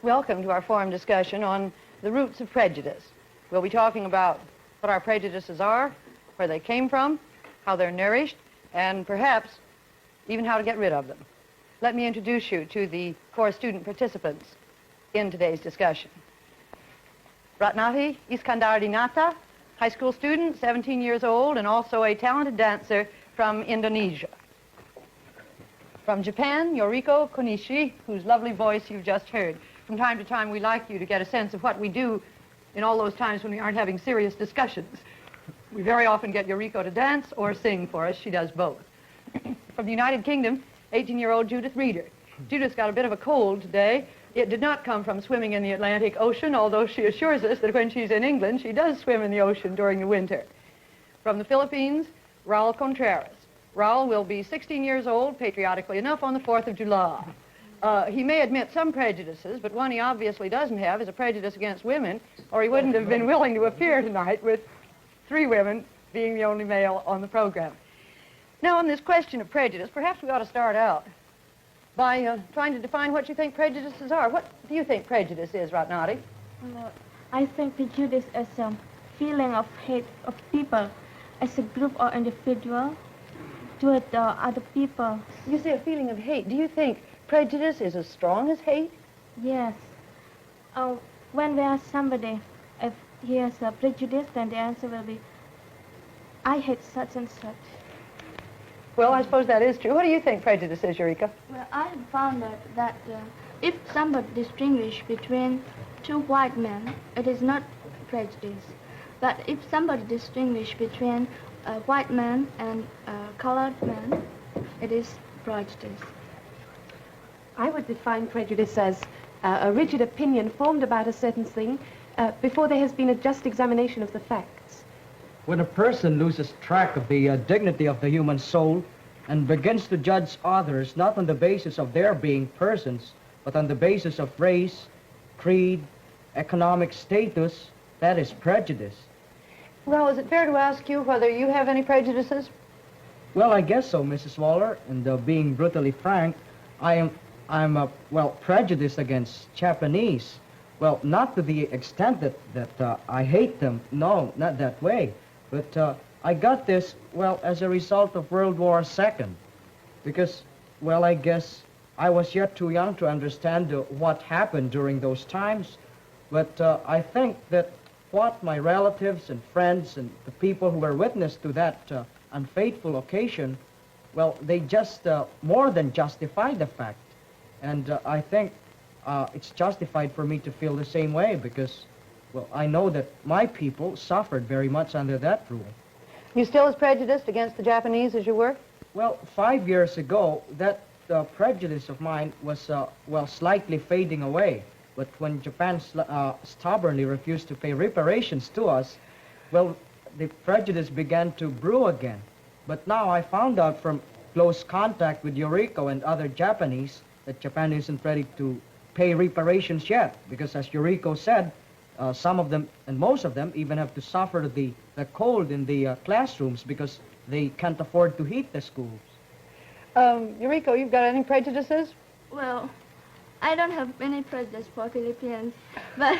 Welcome to our forum discussion on the roots of prejudice. We'll be talking about what our prejudices are, where they came from, how they're nourished, and perhaps even how to get rid of them. Let me introduce you to the core student participants in today's discussion. Ratnati, Iskandar Dinata, high school student, 17 years old, and also a talented dancer from Indonesia. From Japan, Yoriko, Konishi, whose lovely voice you've just heard. From time to time, we like you to get a sense of what we do in all those times when we aren't having serious discussions. We very often get Yoriko to dance or sing for us. She does both. From the United Kingdom, 18-year-old Judith Reader. Judith's got a bit of a cold today. It did not come from swimming in the Atlantic Ocean, although she assures us that when she's in England, she does swim in the ocean during the winter. From the Philippines, Raul Contreras. Raul will be 16 years old, patriotically enough, on the 4th of July. He may admit some prejudices, but one he obviously doesn't have is a prejudice against women, or he wouldn't have been willing to appear tonight with 3 women being the only male on the program. Now, on this question of prejudice, perhaps we ought to start out by trying to define what you think prejudices are. What do you think prejudice is, Ratnati? I think prejudice is a feeling of hate of people as a group or individual toward other people. You say a feeling of hate. Do you think prejudice is as strong as hate? Yes. When we ask somebody if he has a prejudice, then the answer will be, I hate such and such. Well, I suppose that is true. What do you think prejudice is, Yoriko? Well, I have found out that if somebody distinguishes between 2 white men, it is not prejudice. But if somebody distinguishes between a white man and a colored man, it is prejudice. I would define prejudice as a rigid opinion formed about a certain thing before there has been a just examination of the facts. When a person loses track of the dignity of the human soul and begins to judge others not on the basis of their being persons, but on the basis of race, creed, economic status, that is prejudice. Well, is it fair to ask you whether you have any prejudices? Well, I guess so, Mrs. Waller, and being brutally frank, I'm prejudiced against Japanese. Well, not to the extent that I hate them. No, not that way. But I got this, well, as a result of World War II. Because, well, I guess I was yet too young to understand what happened during those times. But I think that what my relatives and friends and the people who were witness to that unfaithful occasion, well, they just more than justify the fact. And I think it's justified for me to feel the same way because, well, I know that my people suffered very much under that rule. You still as prejudiced against the Japanese as you were? Well, 5 years ago, that prejudice of mine was, well, slightly fading away. But when Japan stubbornly refused to pay reparations to us, well, the prejudice began to brew again. But now I found out from close contact with Yoriko and other Japanese that Japan isn't ready to pay reparations yet, because as Yoriko said, some of them, and most of them, even have to suffer the cold in the classrooms because they can't afford to heat the schools. Yoriko, you've got any prejudices? Well, I don't have any prejudice for Philippines, but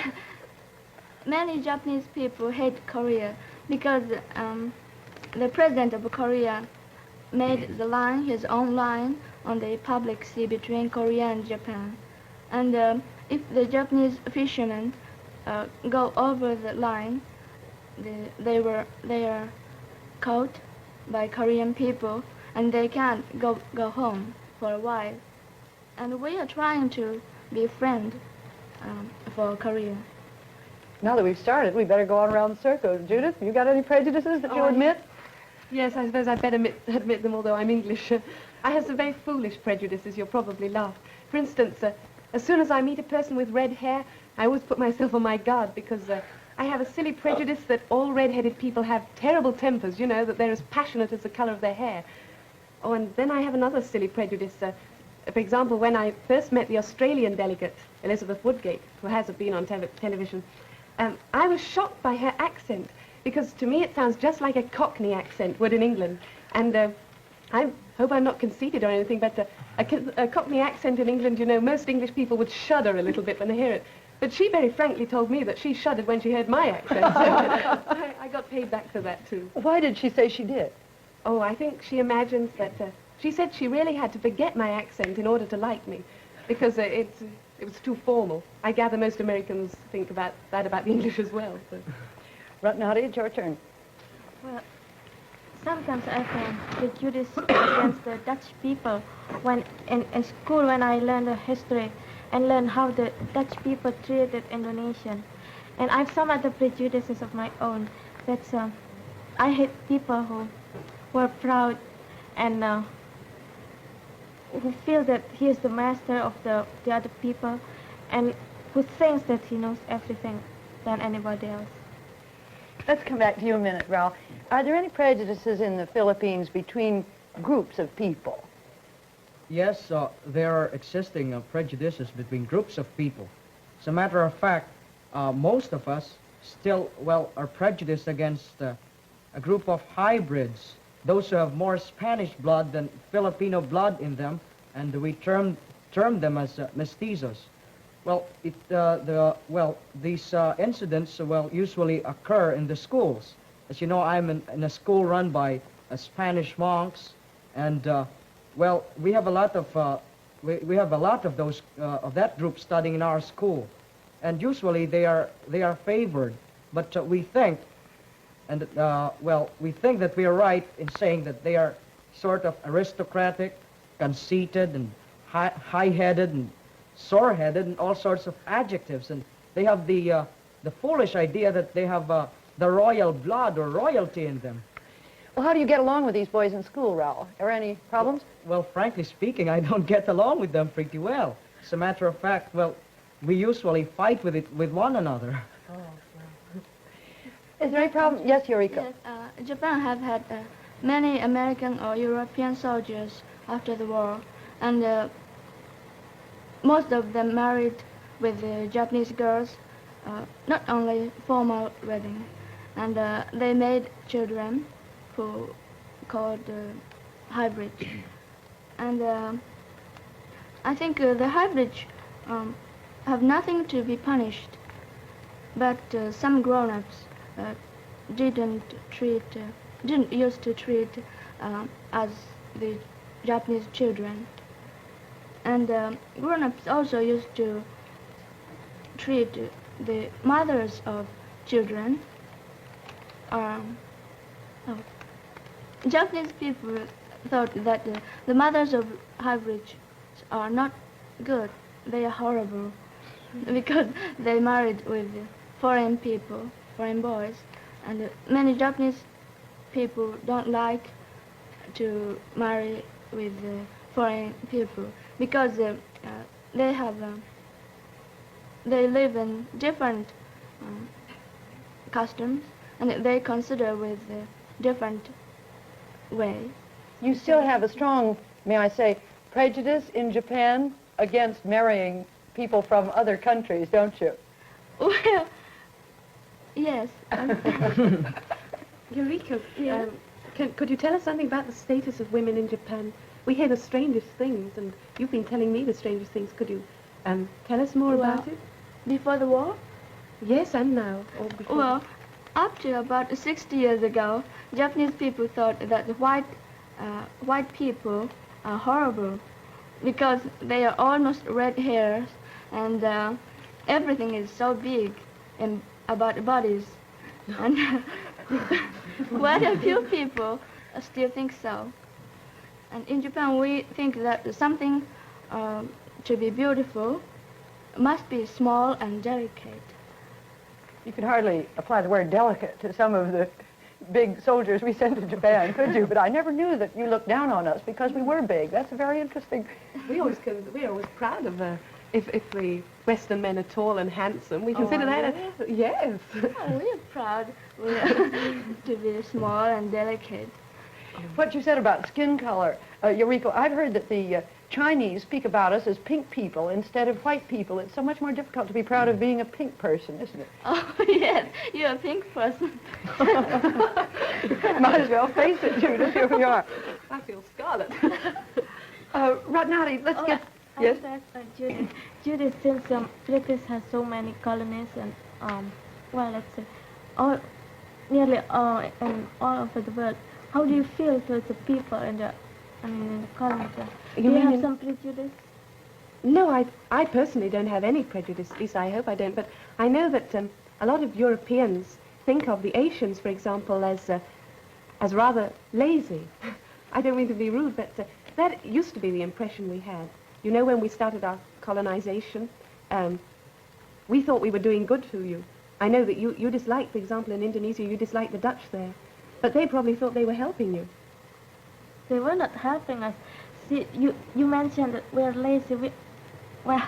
many Japanese people hate Korea because the president of Korea made the line, his own line, on the public sea between Korea and Japan. And if the Japanese fishermen go over the line, they are caught by Korean people, and they can't go home for a while. And we are trying to be friends for Korea. Now that we've started, we better go on around the circle. Judith, you got any prejudices that you admit? Yes, I suppose I'd better admit them, although I'm English. I have some very foolish prejudices, you'll probably laugh. For instance, as soon as I meet a person with red hair, I always put myself on my guard because I have a silly prejudice that all red-headed people have terrible tempers, you know, that they're as passionate as the color of their hair. Oh, and then I have another silly prejudice. For example, when I first met the Australian delegate, Elizabeth Woodgate, who has been on television, I was shocked by her accent, because to me it sounds just like a Cockney accent would in England. And hope I'm not conceited or anything, but a Cockney accent in England, you know, most English people would shudder a little bit when they hear it. But she very frankly told me that she shuddered when she heard my accent. So I got paid back for that, too. Why did she say she did? Oh, I think she imagines that... she said she really had to forget my accent in order to like me, because it was too formal. I gather most Americans think about that about the English as well. So. Ratnati, it's your turn. Well, sometimes I find prejudice against the Dutch people when in school when I learned the history and learned how the Dutch people treated Indonesian. And I have some other prejudices of my own. That's I hate people who are proud and who feel that he is the master of the other people and who thinks that he knows everything than anybody else. Let's come back to you a minute, Raul. Are there any prejudices in the Philippines between groups of people? Yes, there are existing prejudices between groups of people. As a matter of fact, most of us still, well, are prejudiced against a group of hybrids, those who have more Spanish blood than Filipino blood in them, and we term them as mestizos. Well, these incidents, usually occur in the schools. As you know, I'm in a school run by Spanish monks, and we have a lot of we have a lot of those of that group studying in our school, and usually they are favored. But we think, and we think that we are right in saying that they are sort of aristocratic, conceited, and high-headed, and sore-headed, and all sorts of adjectives, and they have the foolish idea that they have the royal blood or royalty in them. Well, how do you get along with these boys in school, Raul? Are there any problems? Well, frankly speaking, I don't get along with them pretty well. As a matter of fact, we usually fight with one another. Oh, Is there any problem? Yes, Yoriko. Yes, Japan have had many American or European soldiers after the war, and most of them married with Japanese girls, not only formal wedding, and they made children who called hybrids. And I think the hybrids have nothing to be punished, but some grown-ups didn't used to treat as the Japanese children. And grown-ups also used to treat the mothers of children. Japanese people thought that the mothers of hybrids are not good. They are horrible because they married with foreign people, foreign boys, and many Japanese people don't like to marry with foreign people because they live in different customs and they consider with different way. You still have a strong, may I say, prejudice in Japan against marrying people from other countries, don't you? Well, yes. Yoriko, Yeah. Could you tell us something about the status of women in Japan? We hear the strangest things, and you've been telling me the strangest things. Could you tell us more about it? Before the war? Yes, and now. Or before. Well, up to about 60 years ago, Japanese people thought that the white people are horrible because they are almost red hairs and everything is so big about bodies. And quite a few people still think so. And in Japan, we think that something to be beautiful must be small and delicate. You could hardly apply the word delicate to some of the big soldiers we sent to Japan, could you? But I never knew that you looked down on us because we were big. That's a very interesting... We're always proud of if the Western men are tall and handsome. We consider that yes. Oh, we are proud to be small and delicate. What you said about skin color, Yoriko, I've heard that the Chinese speak about us as pink people instead of white people. It's so much more difficult to be proud of being a pink person, isn't it? Oh, yes, you're a pink person. Might as well face it, Judith. Here we are. I feel scarlet. Ratnati, let's get... I Yes? want to ask Judith. Judith, since British has so many colonies and, well, let's say, nearly all and all over the world, how do you feel towards the people in the, in the colonies? Do you have some prejudice? No, I personally don't have any prejudice, at least I hope I don't, but I know that a lot of Europeans think of the Asians, for example, as rather lazy. I don't mean to be rude, but that used to be the impression we had. You know, when we started our colonization, we thought we were doing good to you. I know that you dislike, for example, in Indonesia, you dislike the Dutch there, but they probably thought they were helping you. They were not helping us. See, you mentioned that we're lazy. Well,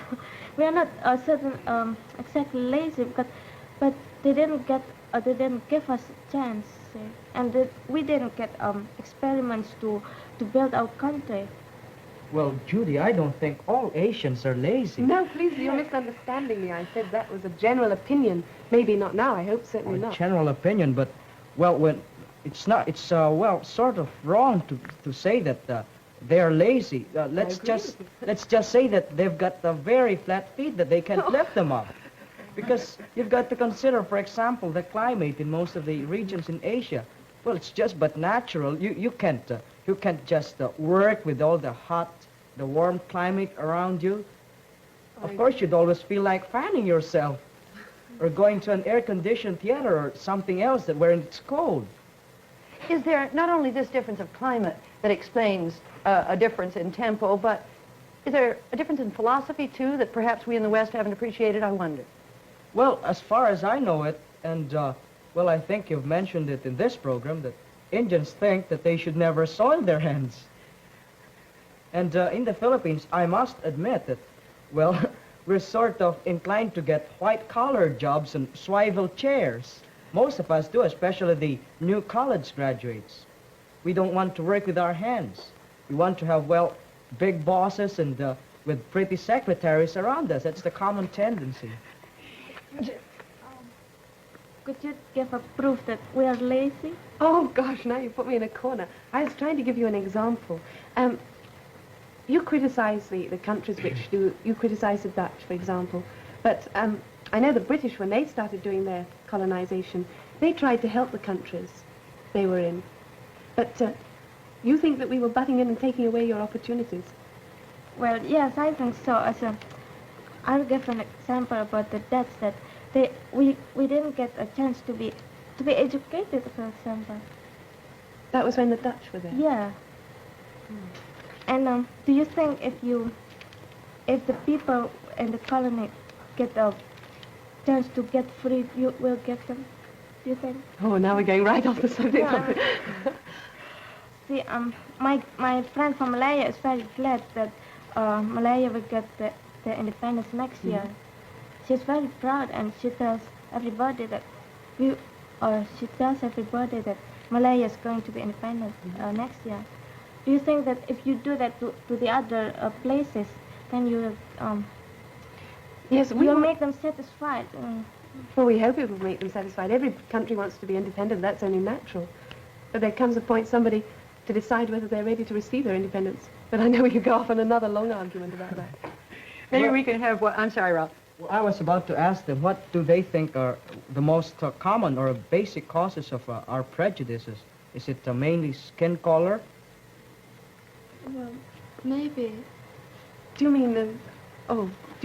we are not exactly lazy, but they didn't give us a chance, and we didn't get experiments to build our country. Well, Judy, I don't think all Asians are lazy. No, please, you're misunderstanding me. I said that was a general opinion. Maybe not now, I hope certainly not. General opinion, but, well, when it's not, it's, well, sort of wrong to say that they are lazy. Let's just say that they've got very flat feet that they can't lift them up. Because you've got to consider, for example, the climate in most of the regions in Asia. Well, it's just but natural. You can't just work with all the warm climate around you. Of course, you'd always feel like fanning yourself, or going to an air-conditioned theater or something else where it's cold. Is there not only this difference of climate that explains a difference in tempo, but is there a difference in philosophy, too, that perhaps we in the West haven't appreciated, I wonder? Well, as far as I know it, and, well, I think you've mentioned it in this program, that Indians think that they should never soil their hands. And in the Philippines, I must admit that, well, we're sort of inclined to get white-collar jobs and swivel chairs. Most of us do, especially the new college graduates. We don't want to work with our hands. We want to have, well, big bosses and with pretty secretaries around us. That's the common tendency. Could you give a proof that we are lazy? Oh, gosh, now you put me in a corner. I was trying to give you an example. You criticize the countries which do, you criticize the Dutch, for example. But I know the British, when they started doing their colonization, they tried to help the countries they were in. But you think that we were butting in and taking away your opportunities? Well, yes, I think so. I'll give an example about the Dutch, that we didn't get a chance to be educated, for example. That was when the Dutch were there? Yeah. And do you think if the people in the colony get a chance to get free, you will give them? Do you think? Oh, now we're going right off the subject. Yeah. See, my friend from Malaya is very glad that Malaya will get the independence next year. She's very proud, and she tells everybody that Malaya is going to be independent next year. Do you think that if you do that to the other places, then you will yes, you'll make them satisfied? Well, we hope it will make them satisfied. Every country wants to be independent. That's only natural. But there comes a point somebody to decide whether they're ready to receive their independence. But I know we could go off on another long argument about that. Maybe we can have what... I'm sorry, Raul. Well, I was about to ask them, what do they think are the most common or basic causes of our prejudices? Is it mainly skin color? Well, maybe. Do you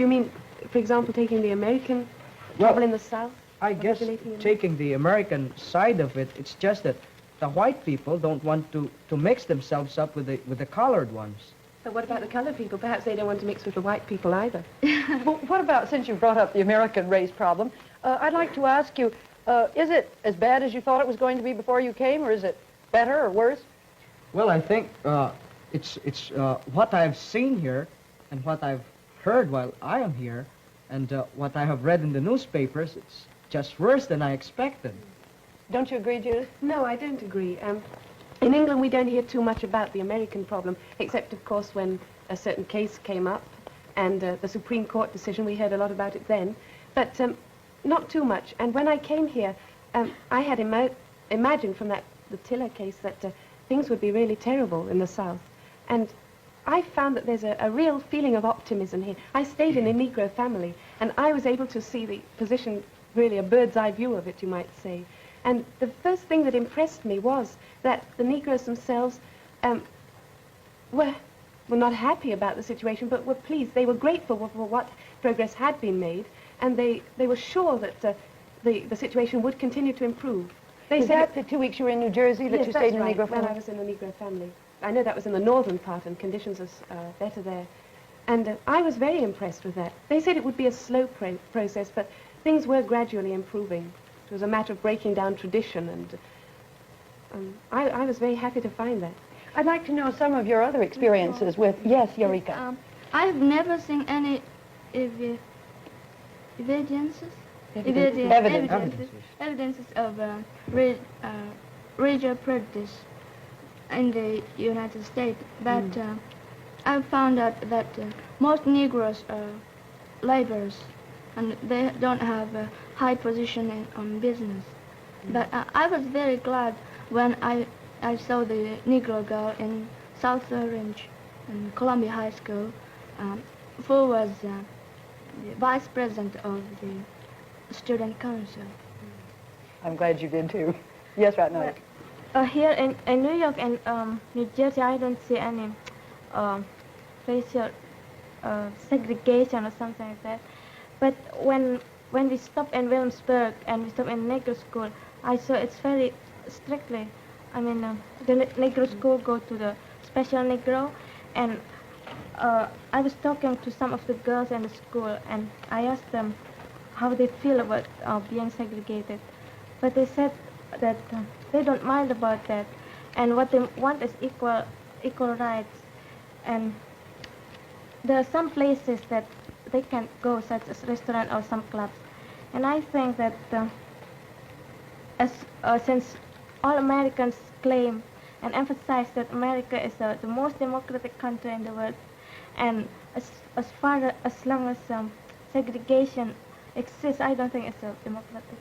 mean, for example, taking the American trouble in the South? I guess taking the American side of it, it's just that the white people don't want to mix themselves up with the colored ones. But what about the colored people? Perhaps they don't want to mix with the white people either. Well, what about, since you brought up the American race problem, I'd like to ask you, is it as bad as you thought it was going to be before you came, or is it better or worse? Well, I think it's what I've seen here and what I've heard while I am here and what I have read in the newspapers, it's just worse than I expected. Don't you agree, Judith? No, I don't agree. In England, we don't hear too much about the American problem, except, of course, when a certain case came up and the Supreme Court decision, we heard a lot about it then. But not too much. And when I came here, I had imagined from the Tiller case that things would be really terrible in the South. And I found that there's a real feeling of optimism here. I stayed in a Negro family, and I was able to see the position, really a bird's eye view of it, you might say. And the first thing that impressed me was that the Negroes themselves were not happy about the situation, but were pleased. They were grateful for what progress had been made, and they were sure that the situation would continue to improve. Is that the 2 weeks you were in New Jersey that Yes, you that's stayed in a right, Negro family? when I was in the Negro family. I know that was in the northern part, and conditions are better there. And I was very impressed with that. They said it would be a slow process, but things were gradually improving. It was a matter of breaking down tradition, and I was very happy to find that. I'd like to know some of your other experiences with, yes, Yoriko. I've never seen any evidences of racial prejudice in the United States, but I found out that most Negroes are laborers, and they don't have a high position on business. But I was very glad when I saw the Negro girl in South Orange in Columbia High School, who was the vice president of the student council. I'm glad you did too. Yes, Ratnati. Here in New York and New Jersey, I don't see any racial segregation or something like that. But when we stop in Williamsburg and we stop in Negro school, I saw it's very strictly. I mean, the Negro school go to the special Negro, and I was talking to some of the girls in the school, and I asked them how they feel about being segregated. But they said that they don't mind about that, and what they want is equal rights. And there are some places that they can go, such as restaurant or some clubs. And I think that since all Americans claim and emphasize that America is the most democratic country in the world, and as long as segregation exists, I don't think it's a democratic.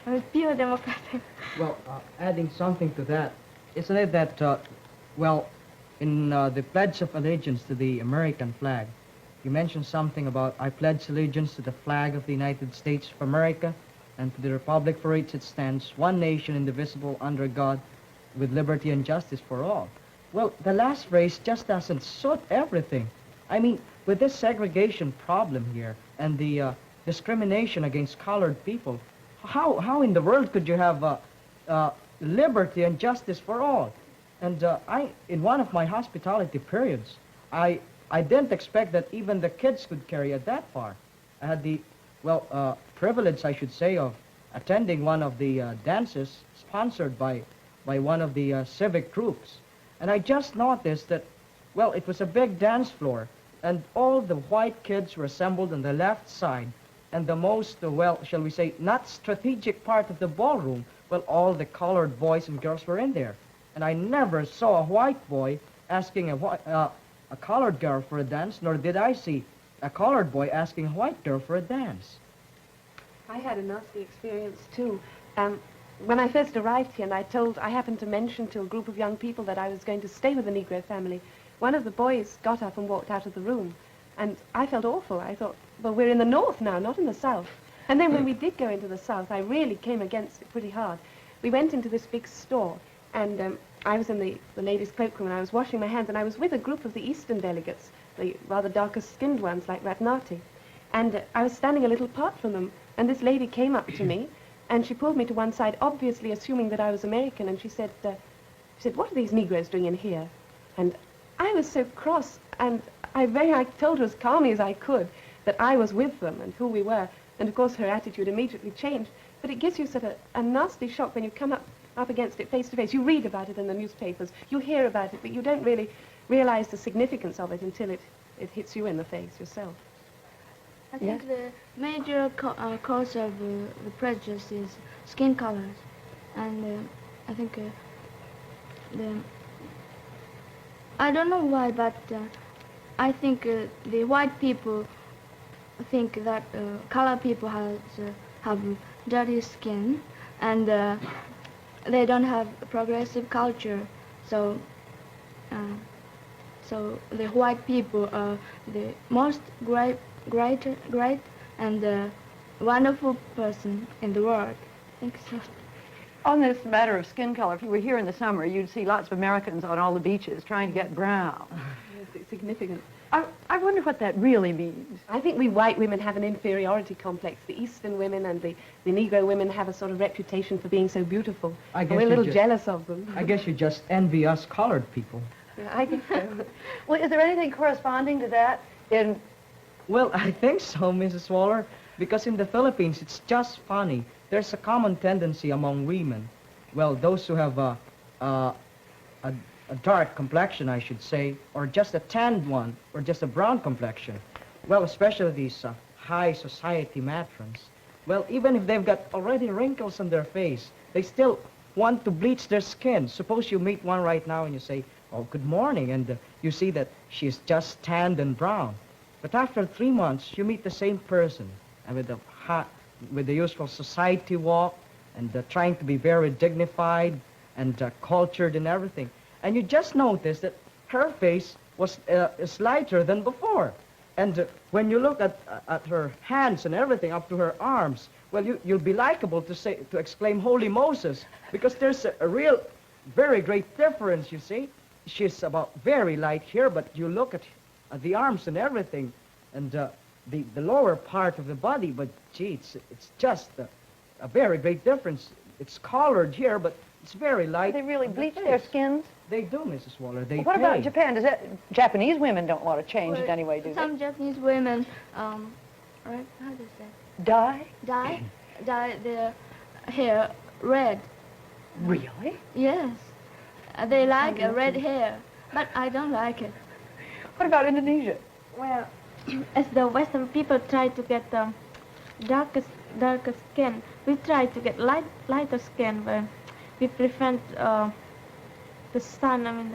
I mean, pure democratic. Well, adding something to that, isn't it that, well, in the Pledge of Allegiance to the American flag, you mentioned something about, I pledge allegiance to the flag of the United States of America and to the republic for which it stands, one nation indivisible under God, with liberty and justice for all. Well, the last phrase just doesn't suit everything. I mean, with this segregation problem here and the discrimination against colored people, how in the world could you have liberty and justice for all? And in one of my hospitality periods, I didn't expect that even the kids could carry it that far. I had the, privilege, I should say, of attending one of the dances sponsored by one of the civic groups. And I just noticed that, well, it was a big dance floor, and all the white kids were assembled on the left side, and the most, shall we say, not strategic part of the ballroom, well, all the colored boys and girls were in there. And I never saw a white boy asking a colored girl for a dance, nor did I see a colored boy asking a white girl for a dance. I had a nasty experience too. When I first arrived here, and I happened to mention to a group of young people that I was going to stay with a Negro family, one of the boys got up and walked out of the room. And I felt awful. I thought, well, we're in the north now, not in the south. And then when we did go into the south, I really came against it pretty hard. We went into this big store, and I was in the ladies' cloakroom, and I was washing my hands, and I was with a group of the eastern delegates, the rather darker-skinned ones like Ratnati. And I was standing a little apart from them, and this lady came up to me, and she pulled me to one side, obviously assuming that I was American, and she said, what are these Negroes doing in here? And I was so cross, and I told her as calmly as I could that I was with them and who we were, and of course her attitude immediately changed. But it gives you such a nasty shock when you come up against it face to face. You read about it in the newspapers, you hear about it, but you don't really realize the significance of it until it hits you in the face yourself. I think the major cause of the prejudice is skin colors, and I think I don't know why, but I think the white people think that colored people have dirty skin, and they don't have progressive culture, So, so the white people are the most great and wonderful person in the world. I think so. On this matter of skin color, if you were here in the summer, you'd see lots of Americans on all the beaches trying to get brown. Yes, it's significant. I wonder what that really means. I think we white women have an inferiority complex. The Eastern women and the Negro women have a sort of reputation for being so beautiful. I And guess we're a you little just- jealous of them. I guess you just envy us colored people. Yeah, I guess so. Well, is there anything corresponding to that in... Well, I think so, Mrs. Waller, because in the Philippines, it's just funny. There's a common tendency among women, well, those who have a dark complexion, I should say, or just a tanned one, or just a brown complexion. Well, especially these high society matrons. Well, even if they've got already wrinkles on their face, they still want to bleach their skin. Suppose you meet one right now and you say, oh, good morning, and you see that she's just tanned and brown. But after 3 months, you meet the same person, and with the usual society walk, and trying to be very dignified and cultured and everything. And you just notice that her face is lighter than before. And when you look at her hands and everything up to her arms, well, you'll be likable to exclaim, Holy Moses, because there's a real, very great difference, you see. She's about very light here, but you look at the arms and everything, and the lower part of the body, but gee, it's just a very great difference. It's colored here, but it's very light. They really on bleach the their face. skins? They do, Mrs. Waller. They What pay. about Japan? Does that... Japanese women don't want to change it anyway, do Some Japanese women, right, how do you say? they? Dye? Dye their hair red. Really? Yes. They like a red hair, but I don't like it. What about Indonesia? Well, as the Western people try to get darker skin, we try to get lighter skin, but we prevent the sun. I mean,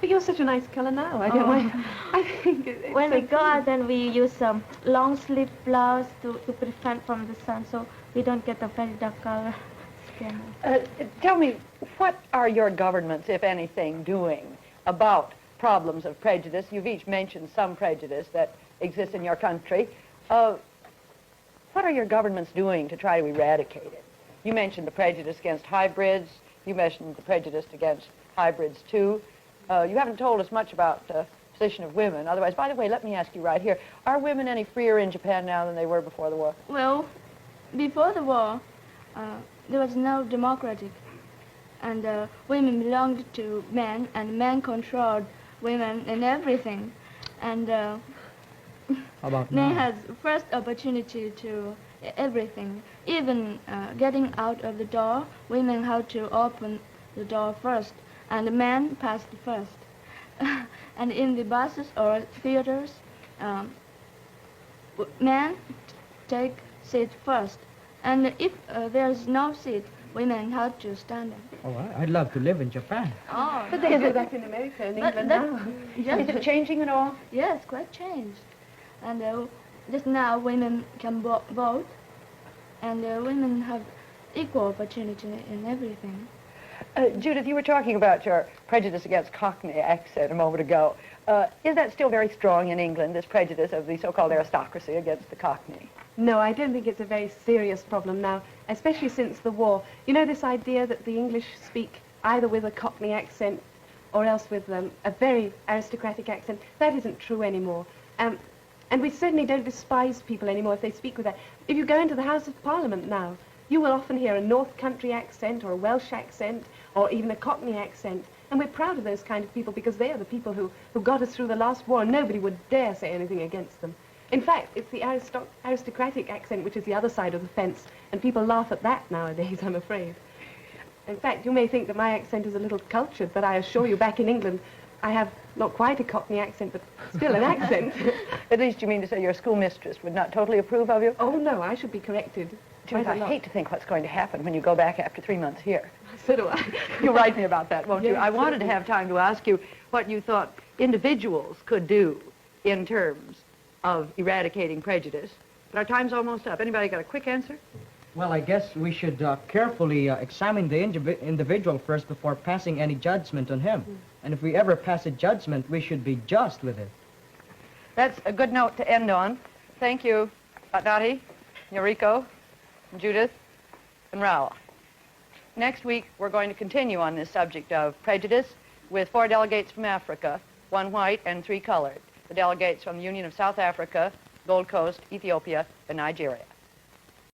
But you're such a nice color now. I don't mind. I think it's when so we go pretty. out, then we use long sleeve blouse to prevent from the sun, so we don't get a very dark color skin. Tell me, what are your governments, if anything, doing about problems of prejudice? You've each mentioned some prejudice that exists in your country. What are your governments doing to try to eradicate it? You mentioned the prejudice against hybrids. You mentioned the prejudice against hybrids, too. You haven't told us much about the position of women. Otherwise, by the way, let me ask you right here, are women any freer in Japan now than they were before the war? Well, before the war, there was no democratic, and women belonged to men, and men controlled women in everything, and How about men now? has first opportunity to everything, even getting out of the door. Women had to open the door first, and men passed first. And in the buses or theaters, men take seat first, and if there's no seat, women have to stand up. Oh, I'd love to live in Japan. Oh, But they do that in America and But England that- now. Is it changing at all? yes, quite changed. And just now women can vote, and women have equal opportunity in everything. Judith, you were talking about your prejudice against Cockney accent a moment ago. Is that still very strong in England, this prejudice of the so-called aristocracy against the Cockney? No, I don't think it's a very serious problem now, especially since the war. You know, this idea that the English speak either with a Cockney accent or else with a very aristocratic accent, that isn't true anymore. And we certainly don't despise people anymore if they speak with that. If you go into the House of Parliament now, you will often hear a North Country accent or a Welsh accent or even a Cockney accent. And we're proud of those kind of people because they are the people who got us through the last war, and nobody would dare say anything against them. In fact, it's the aristocratic accent which is the other side of the fence, and people laugh at that nowadays, I'm afraid. In fact, you may think that my accent is a little cultured, but I assure you back in England, I have not quite a Cockney accent, but still an accent. At least you mean to say your schoolmistress would not totally approve of you? Oh, no, I should be corrected. Judith, Quite I a lot. hate to think what's going to happen when you go back after 3 months here. So do I. You'll write me about that, won't you? Yes, I wanted to certainly. have time to ask you what you thought individuals could do in terms of eradicating prejudice. But our time's almost up. Anybody got a quick answer? Well, I guess we should carefully examine the individual first before passing any judgment on him. And if we ever pass a judgment, we should be just with it. That's a good note to end on. Thank you, Ratnati, Yoriko, Judith, and Raul. Next week, we're going to continue on this subject of prejudice with 4 delegates from Africa, 1 white and 3 colored. The delegates from the Union of South Africa, Gold Coast, Ethiopia, and Nigeria.